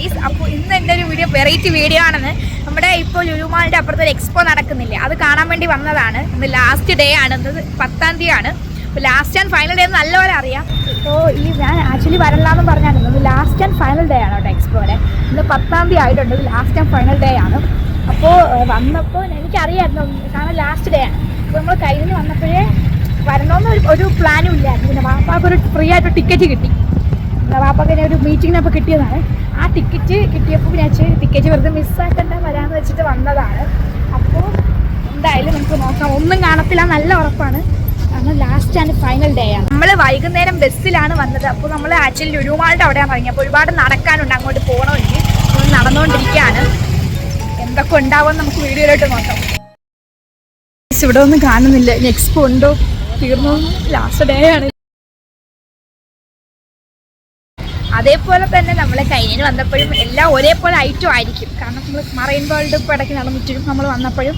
Guys. അപ്പോൾ ഇന്ന് എൻ്റെ ഒരു വെറൈറ്റി വീഡിയോ ആണെന്ന്. നമ്മുടെ ഇപ്പോൾ ലുലുമാളിൻ്റെ അപ്പുറത്തൊരു എക്സ്പോ നടക്കുന്നില്ലേ, അത് കാണാൻ വേണ്ടി വന്നതാണ്. ഇന്ന് ലാസ്റ്റ് ഡേ ആണ്, ഇന്ന് 10-ാം തീയതിയാണ്. അപ്പോൾ ലാസ്റ്റ് ആൻഡ് ഫൈനൽ ഡേ നല്ലപോലെ അറിയാം. അപ്പോൾ ഞാൻ ആക്ച്വലി വരല്ലാന്നും പറഞ്ഞായിരുന്നു. ഇന്ന് ലാസ്റ്റ് ആൻഡ് ഫൈനൽ ഡേ ആണ് കേട്ടോ എക്സ്പോയുടെ. ഇന്ന് 10-ാം തീയതി ആയിട്ടുണ്ട്, ലാസ്റ്റ് ആൻഡ് ഫൈനൽ ഡേ ആണ്. അപ്പോൾ വന്നപ്പോൾ എനിക്കറിയായിരുന്നു, കാരണം ലാസ്റ്റ് ഡേ ആണ്. അപ്പോൾ നമ്മൾ കഴിഞ്ഞ് വന്നപ്പോഴേ വരണമെന്ന് ഒരു പ്ലാനും ഇല്ലായിരുന്നു. പിന്നെ വാപ്പാക്കൊരു ഫ്രീ ആയിട്ട് ടിക്കറ്റ് കിട്ടി. വാപ്പാക്ക് ഒരു മീറ്റിങ്ങിനപ്പോൾ കിട്ടിയതാണ്. ആ ടിക്കറ്റ് കിട്ടിയപ്പോൾ പിന്നെ ടിക്കറ്റ് വെറുതെ മിസ്സാക്കണ്ട വരാമെന്ന് വെച്ചിട്ട് വന്നതാണ്. അപ്പോൾ എന്തായാലും നമുക്ക് നോക്കാം. ഒന്നും കാണത്തില്ല, നല്ല ഉറപ്പാണ്. കാരണം ലാസ്റ്റ് ആൻഡ് ഫൈനൽ ഡേ ആണ്. നമ്മൾ വൈകുന്നേരം ബസ്സിലാണ് വന്നത്. അപ്പോൾ നമ്മൾ ആക്ച്വലി ലുലുമാളിൻ്റെ അവിടെയാണ് ഇറങ്ങി. അപ്പോൾ ഒരുപാട് നടക്കാനുണ്ട്, അങ്ങോട്ട് പോകണമെങ്കിൽ. നമ്മൾ നടന്നുകൊണ്ടിരിക്കുകയാണ്. എന്തൊക്കെ ഉണ്ടാവുമെന്ന് നമുക്ക് വീഡിയോയിലോട്ട് നോക്കാം. ഇവിടെ ഒന്നും കാണുന്നില്ല. എക്സ്പോ ഉണ്ടോ തീർന്നു, ലാസ്റ്റ് ഡേ ആണ്. അതേപോലെ തന്നെ നമ്മൾ കഴിഞ്ഞ് വന്നപ്പോഴും എല്ലാം ഒരേപോലെ ഐറ്റം ആയിരിക്കും. കാരണം നമ്മൾ മറൈൻ വേൾഡ് ഇപ്പോൾ ഇടയ്ക്ക് നടന്നിട്ടും നമ്മൾ വന്നപ്പോഴും.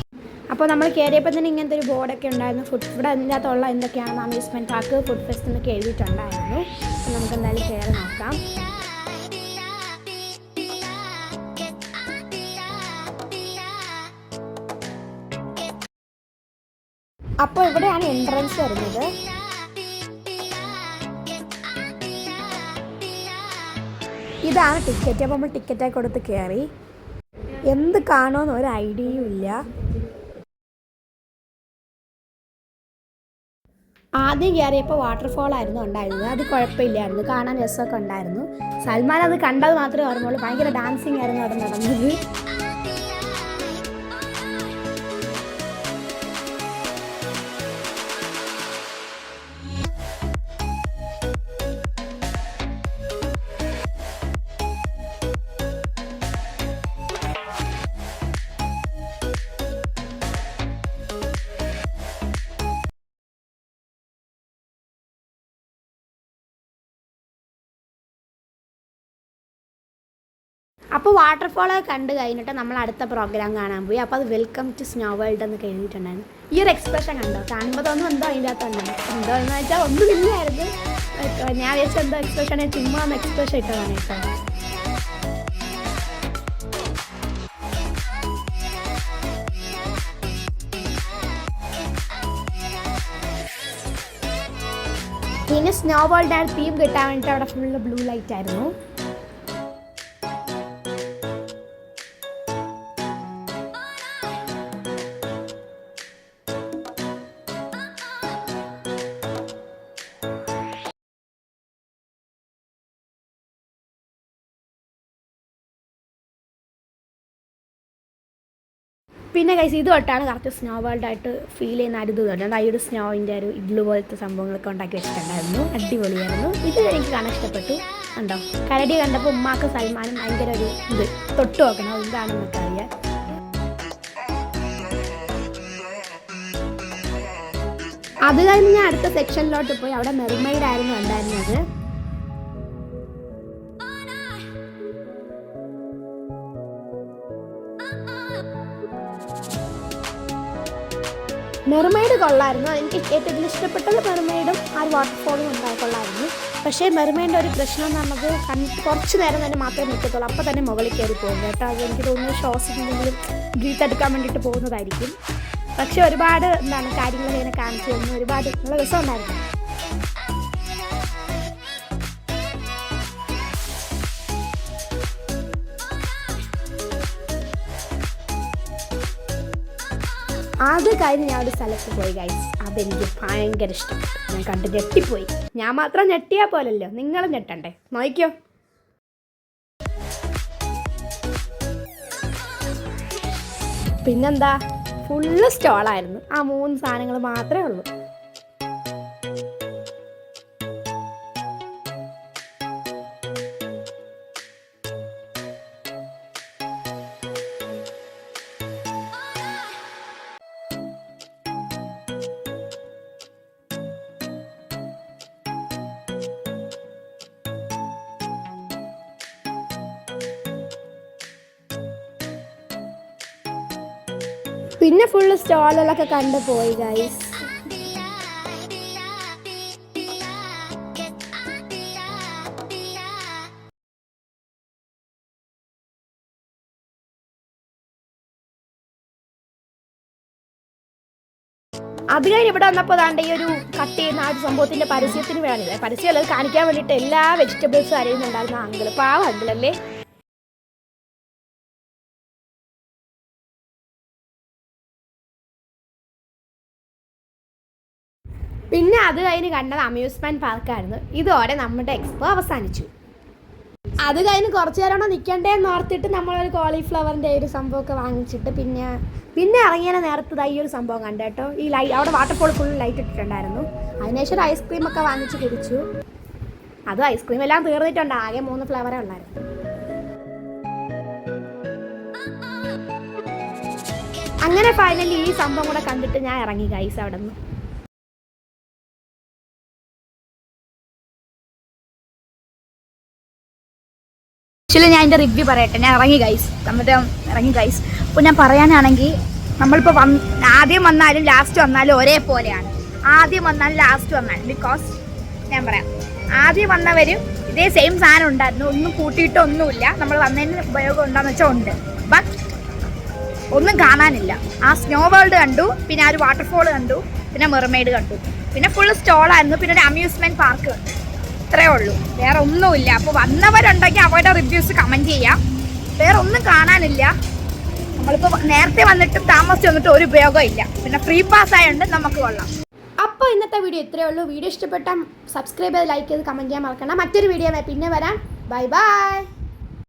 അപ്പോൾ നമ്മൾ കയറിയപ്പോൾ തന്നെ ഇങ്ങനത്തെ ഒരു ബോർഡൊക്കെ ഉണ്ടായിരുന്നു. ഇവിടെ അതിൻ്റെ അകത്തുള്ള എന്തൊക്കെയാണ് അമ്യൂസ്മെൻറ്റ് പാർക്ക്, ഫുഡ് ഫെസ്റ്റ് എന്നൊക്കെ എഴുതിയിട്ടുണ്ടായിരുന്നു. അപ്പോൾ നമുക്ക് എന്തായാലും കയറി നോക്കാം. അപ്പോൾ ഇവിടെയാണ് എൻട്രൻസ് വരുന്നത്. ഇതാണ് ടിക്കറ്റ്. അപ്പോൾ നമ്മൾ ടിക്കറ്റൊക്കെ കൊടുത്ത് കയറി. എന്ത് കാണുമെന്ന് ഒരു ഐഡിയയും ഇല്ല. ആദ്യം കയറിയപ്പോൾ വാട്ടർഫോൾ ആയിരുന്നു ഉണ്ടായിരുന്നത്. അത് കുഴപ്പമില്ലായിരുന്നു, കാണാൻ രസമൊക്കെ ഉണ്ടായിരുന്നു. സൽമാൻ അത് കണ്ടത് മാത്രമേ ഓർമ്മയുള്ളൂ. ഭയങ്കര ഡാൻസിങ് ആയിരുന്നു അവിടെ നടന്നത്. അപ്പോൾ വാട്ടർഫോളൊക്കെ കണ്ട് കഴിഞ്ഞിട്ട് നമ്മൾ അടുത്ത പ്രോഗ്രാം കാണാൻ പോയി. അപ്പോൾ അത് വെൽക്കം ടു സ്നോ വേൾഡ് എന്നൊക്കെ എഴുതിയിട്ടുണ്ടായിരുന്നു. ഈ ഒരു എക്സ്പ്രഷൻ കണ്ടോ? കാണുമ്പോൾ തോന്നും എന്തോ അതിൻ്റെ അകത്തുണ്ടായിരുന്നു. എന്തോ എന്ന് വെച്ചാൽ ഒന്നും ഇല്ലായിരുന്നു. ഞാൻ വിചാരിച്ച എന്തോ എക്സ്പ്രഷൻ, ചുമ്മാ എക്സ്പ്രഷൻ ഇട്ടതാണ് കേട്ടോ. പിന്നെ സ്നോ വേൾഡ് തീം കിട്ടാൻ വേണ്ടിയിട്ട് അവിടെ ഫുള്ള് ബ്ലൂ ലൈറ്റ് ആയിരുന്നു. പിന്നെ കൈസ് ഇത് തൊട്ടാണ് കറക്റ്റ് സ്നോ വേൾഡായിട്ട് ഫീൽ ചെയ്യുന്ന ഇത് തൊട്ടുണ്ട്. ആ ഒരു സ്നോവിൻ്റെ ഒരു ഇഗ്ലു പോലത്തെ സംഭവങ്ങളൊക്കെ ഉണ്ടാക്കി വെച്ചിട്ടുണ്ടായിരുന്നു. അടിപൊളിയായിരുന്നു. ഇത് എനിക്ക് കാണാൻ ഇഷ്ടപ്പെട്ടു. കണ്ടോ, കരടി കണ്ടപ്പോൾ ഉമ്മാക്ക് സൽമാനും ഭയങ്കര ഒരു ഇത് തൊട്ട് നോക്കണം, എന്താണെന്നൊക്കെ അറിയാം. അത് കഴിഞ്ഞ് ഞാൻ അടുത്ത സെക്ഷനിലോട്ട് പോയി. അവിടെ മെർമെയ്ഡായിരുന്നു ഉണ്ടായിരുന്നത്. മെർമെയ്ഡ് കൊള്ളായിരുന്നു. എനിക്ക് ഏറ്റവും ഇഷ്ടപ്പെട്ടത് മെർമെയ്ഡും ആ വാട്ടർഫോളും കൊള്ളായിരുന്നു. പക്ഷേ മെർമെയ്ഡിൻ്റെ ഒരു പ്രശ്നം എന്ന് പറഞ്ഞത് കുറച്ച് നേരം തന്നെ മാത്രമേ നിൽക്കത്തുള്ളൂ, അപ്പോൾ തന്നെ മുകളിൽ കയറി പോകും കേട്ടോ. അത് എനിക്ക് തോന്നുന്നു ശ്വാസത്തിനെങ്കിലും ബ്രീത്ത് എടുക്കാൻ വേണ്ടിയിട്ട് പോകുന്നതായിരിക്കും. പക്ഷേ ഒരുപാട് കാര്യങ്ങൾ ഇങ്ങനെ കാണിച്ചു തന്നു. ഒരുപാട് നല്ല രസമുണ്ടായിരുന്നു. അത് കഴിഞ്ഞ് ഞാൻ ഒരു സ്ഥലത്ത് പോയി ഗൈസ്. അതെനിക്ക് ഭയങ്കര ഇഷ്ടപ്പെട്ടു. ഞാൻ കണ്ട് ഞെട്ടിപ്പോയി. ഞാൻ മാത്രം ഞെട്ടിയാൽ പോലല്ലോ, നിങ്ങളും ഞെട്ടണ്ടേ? നോക്കിയോ. പിന്നെന്താ, ഫുള്ള് സ്റ്റോളായിരുന്നു. ആ 3 സാധനങ്ങൾ മാത്രമേ ഉള്ളൂ. പിന്നെ ഫുള്ള് സ്റ്റോളുകളൊക്കെ കണ്ടു പോയി ഗൈസ്. അത് കഴിഞ്ഞ് ഇവിടെ വന്നപ്പോൾ അതാണ്ട് ഈ ഒരു കട്ട് ചെയ്യുന്ന ആ ഒരു സംഭവത്തിൻ്റെ പരസ്യത്തിന് വേണ്ടിയില്ല, പരസ്യമല്ല, അത് കാണിക്കാൻ വേണ്ടിയിട്ട് എല്ലാ വെജിറ്റബിൾസും അരിയുന്നുണ്ടായിരുന്ന അങ്കിൾ. പാവ അങ്കിളല്ലേ. പിന്നെ അത് കഴിഞ്ഞ് കണ്ടത് അമ്യൂസ്മെൻറ്റ് പാർക്കായിരുന്നു. ഇതോടെ നമ്മുടെ എക്സ്പോ അവസാനിച്ചു. അത് കഴിഞ്ഞ് കുറച്ച് നേരം നിൽക്കണ്ടേന്ന് ഓർത്തിട്ട് നമ്മളൊരു കോളിഫ്ലവറിൻ്റെ ഒരു സംഭവമൊക്കെ വാങ്ങിച്ചിട്ട് പിന്നെ ഇറങ്ങിയ നേരത്തെ ഈ ഒരു സംഭവം കണ്ടു കേട്ടോ. ഈ അവിടെ വാട്ടർഫോൾ ഫുൾ ലൈറ്റ് ഇട്ടിട്ടുണ്ടായിരുന്നു. അതിനുശേഷം ഐസ്ക്രീമൊക്കെ വാങ്ങിച്ച് കുടിച്ചു. അതും ഐസ്ക്രീം എല്ലാം തീർന്നിട്ടുണ്ട്, ആകെ 3 ഫ്ലേവറേ ഉള്ളായിരുന്നു. അങ്ങനെ ഫൈനലി ഈ സംഭവം കൂടെ കണ്ടിട്ട് ഞാൻ ഇറങ്ങി ഗൈസ് അവിടെ നിന്ന്. ആക്ച്വലി ഞാൻ എൻ്റെ റിവ്യൂ പറയട്ടെ. ഞാൻ ഇറങ്ങി ഗൈസ്, അപ്പോൾ ഞാൻ പറയാനാണെങ്കിൽ നമ്മളിപ്പോൾ ആദ്യം വന്നാലും ലാസ്റ്റ് വന്നാലും ഒരേപോലെയാണ്. ആദ്യം വന്നാലും ലാസ്റ്റ് വന്നാലും, ബിക്കോസ് ഞാൻ പറയാം, ആദ്യം വന്നവരും ഇതേ സെയിം സാധനം ഉണ്ടായിരുന്നു, ഒന്നും കൂട്ടിയിട്ടൊന്നുമില്ല. നമ്മൾ വന്നതിന് ഉപയോഗം ഉണ്ടാന്ന് വെച്ചാൽ ഉണ്ട്, ബട്ട് ഒന്നും കാണാനില്ല. ആ സ്നോ വേൾഡ് കണ്ടു, പിന്നെ ആ ഒരു വാട്ടർഫോൾ കണ്ടു, പിന്നെ മെർമെയ്ഡ് കണ്ടു, പിന്നെ ഫുൾ സ്റ്റോളായിരുന്നു, പിന്നെ ഒരു അമ്യൂസ്മെൻറ്റ് പാർക്ക് കണ്ടു. ഇത്രയേ ഉള്ളൂ, വേറെ ഒന്നുമില്ല. അപ്പോൾ വന്നവരുണ്ടെങ്കിൽ അവരുടെ റിവ്യൂസ് കമൻറ്റ് ചെയ്യാം. വേറെ ഒന്നും കാണാനില്ല. നമ്മളിപ്പോൾ നേരത്തെ വന്നിട്ടും താമസിച്ച് വന്നിട്ടും ഒരു ഉപയോഗം ഇല്ല. പിന്നെ ഫ്രീ പാസ് ആയതുകൊണ്ട് നമുക്ക് കൊള്ളാം. അപ്പോൾ ഇന്നത്തെ വീഡിയോ ഇത്രയേ ഉള്ളൂ. വീഡിയോ ഇഷ്ടപ്പെട്ടാൽ സബ്സ്ക്രൈബ് ചെയ്ത് ലൈക്ക് ചെയ്ത് കമൻറ്റ് ചെയ്യാൻ മറക്കണം. മറ്റൊരു വീഡിയോ പിന്നെ വരാം. Bye bye.